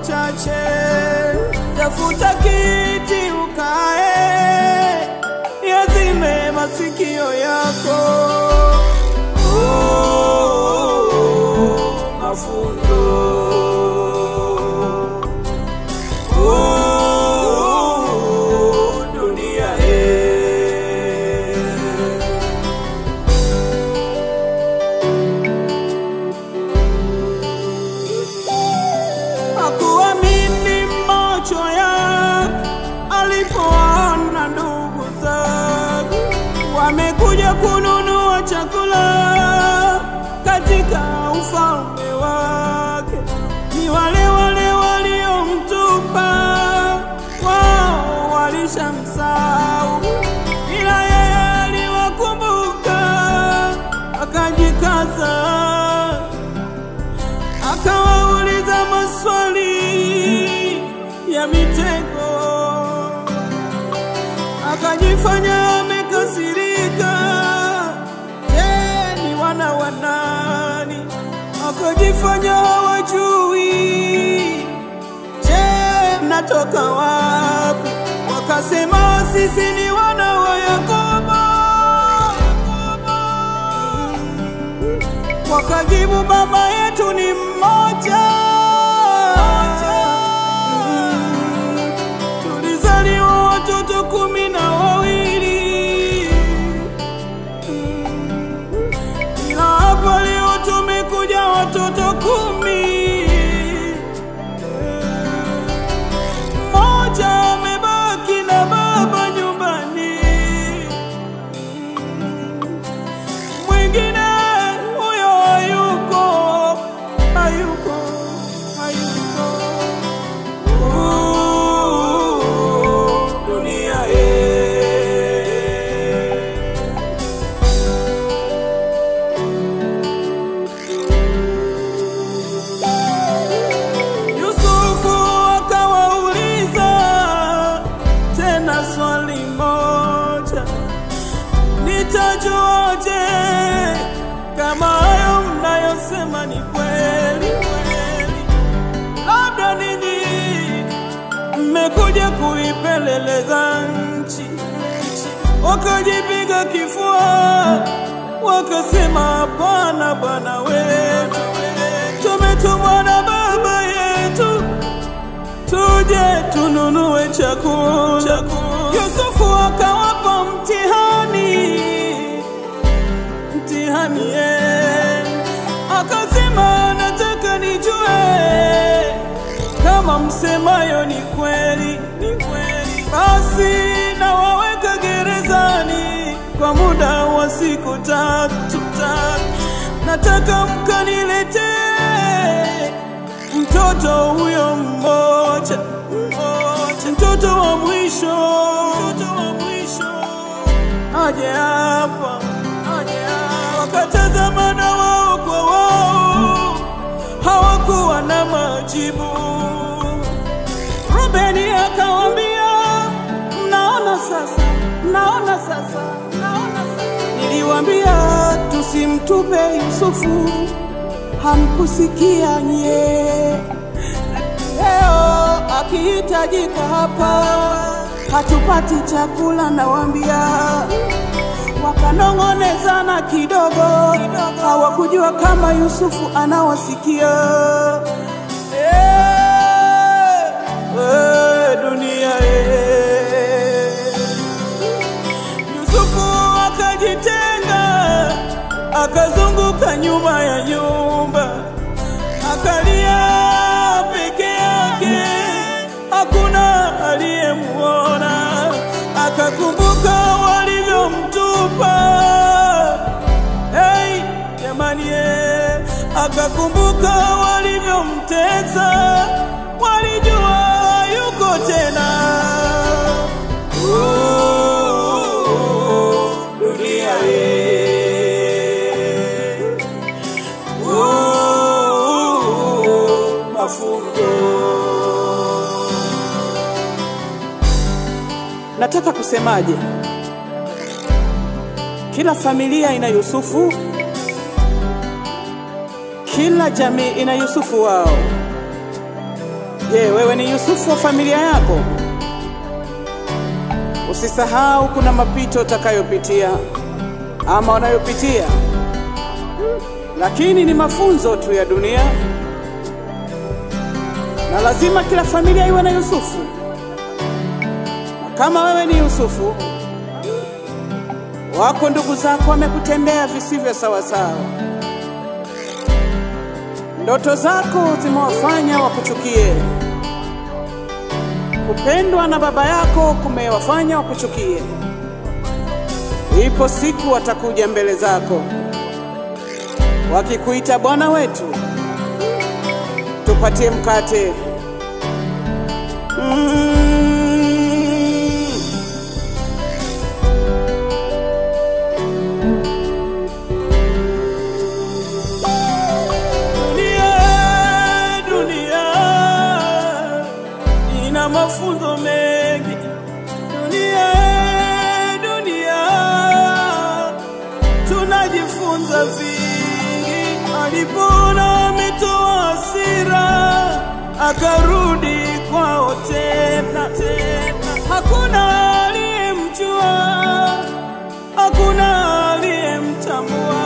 machache, tafuta kiti ukae, yazime masikio yako. Mafunzo, dunia hakuamini macho yake alipoona ndugu zake wamekuja kununua chakula katika ufalme wake. Ni wale wale waliomtupa, wao walishamsahau, ila yeye aliwakumbuka, akajikaza, akawauliza maswali ya mitego, akajifanya amekasirika. Ni wana wa nani? Akajifanya hawajui. Mnatoka wapi? Wakasema sisi ni wana wa Yakobo. Wakajibu baba yetu ni mmoja, tulizaliwa watoto 12, ila hapa leo tumekuja watoto 10. Mmoja amebaki na baba nyumbani, mwingine huyo hayuko. Dunia Yusufu akawauliza tena swali moja, nitajuaje kama hayo mnayosema ni kweli? Labda ninyi mmekuja kuipeleleza nchi. Wakajipiga kifua, wakasema hapana bwana wetu, tumetumwa na baba yetu tuje tununue chakula. Yusufu akawapa mtihani, akasema nataka nijue kama msemayo ni kweli. Basi na waweka gerezani kwa muda wa siku 3. Nataka mkanilete mtoto huyo mmoja, mtoto wa mwisho, aje hapa. Wakatazama na wao kwa wao, hawakuwa na majibu. Rubeni akawambia, mnaona sasa, niliwaambia tusimtupe Yusufu, hamkusikia nye. Leo akihitajika hapa hatupati chakula, nawaambia. Wakanong'onezana kidogo, hawakujua kama Yusufu anawasikia. Dunia Yusufu akajitenga, akazunguka nyuma ya nyumba, akalia peke yake, hakuna aliyemuona. Akakumbuka walivyomtupa, jamani, akakumbuka walivyomtesa, walijua yuko tena. Dunia mafunzo. Nataka kusemaje? Kila familia ina Yusufu, kila jamii ina Yusufu wao. Je, wewe ni Yusufu wa familia yako? Usisahau kuna mapito utakayopitia ama unayopitia, lakini ni mafunzo tu ya dunia, na lazima kila familia iwe na Yusufu. Na kama wewe ni Yusufu, wako ndugu zako wamekutendea visivyo sawa sawa. Ndoto zako zimewafanya wakuchukie. Kupendwa na baba yako kumewafanya wakuchukie. Ipo siku watakuja mbele zako wakikuita, Bwana wetu, tupatie mkate. Dunia ina mafunzo mengi. Dunia tunajifunza vingi. Alipona ametoa hasira, akarudi kwao tena. Hakuna aliyemjua, hakuna aliyemtambua.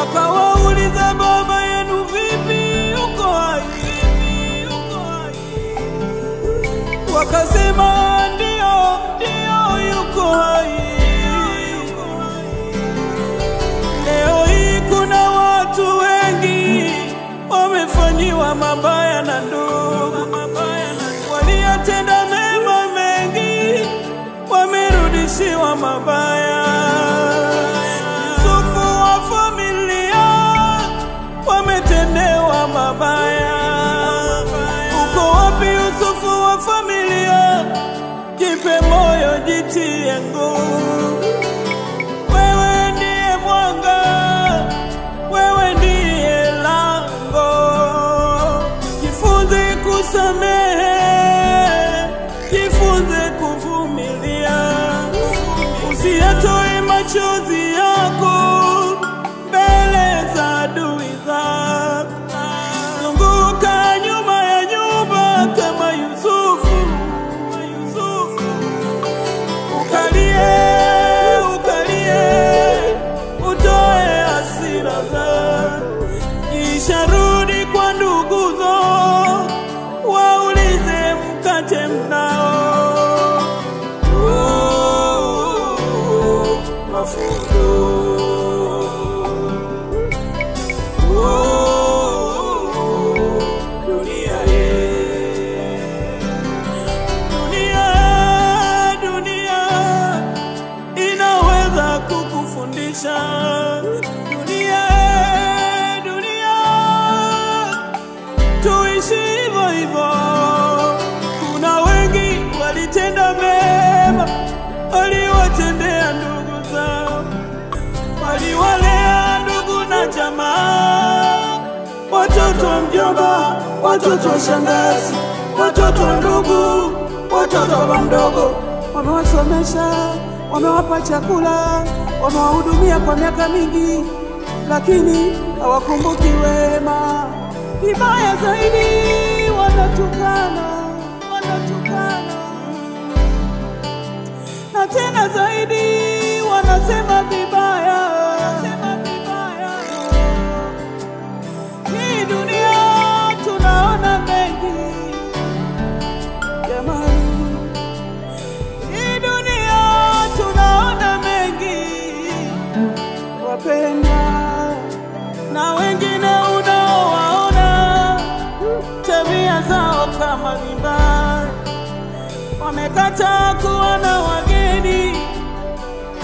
Akawauliza, baba yenu vipi, yuko hai? Wakasema, ndio yuko hai. Leo hii kuna watu wengi wamefanyiwa mabaya na ndugu, waliotenda mema mengi wamerudishiwa mabaya. Yusufu wa familia wametendewa mabaya. Uko wapi Yusufu wa familia? Jipe moyo, jitie nguvu. Wewe ndiye mwanga, wewe ndiye lango. Jifunze kusamehe, jifunze kuvumilia. Usiyatoe machozi yako mbele za adui zako. Zunguka nyuma ya nyumba kama Yusufu. Ukalie, utoe hasira zako. Kisha rudi kwa nduguzo, waulize mkate mnao. Mafunzo. Dunia inaweza kukufundisha. Dunia tuishi hivyo hivyo. Kuna wengi walitenda mema, waliwatendea ndugu zao, waliwalea ndugu na jamaa, watoto wa mjomba, watoto wa shangazi, watoto wa ndugu, watoto wa mdogo. Wamewasomesha, wamewapa chakula, wamewahudumia kwa miaka mingi, lakini hawakumbuki wema. Vibaya zaidi, wanatukana, na tena zaidi wanasema vibaya. Hii dunia tunaona mengi jamani, hii dunia tunaona mengi wapenda, na wengine unaowaona tabia zao kama vibaya. Wamekataa kuwa na wageni,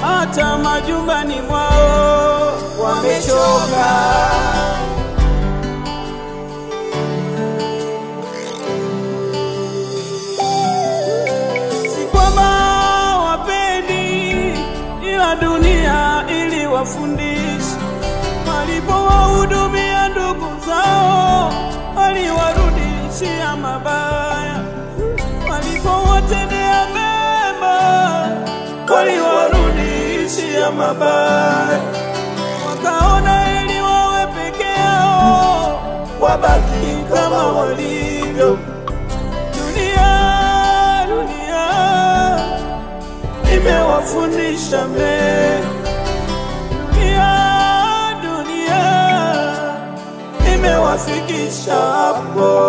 hata majumbani mwao wamechoka. Si kwamba wapendi, ila dunia ili wafundishe. Walipowahudumia ndugu zao, waliwarudishia mabaya. Walipowatendea mema, waliwarudishia mabaya. Wakaona ili wawe peke yao, wabaki kama walivyo. nisamehe. Ya dunia imewafikisha hapo.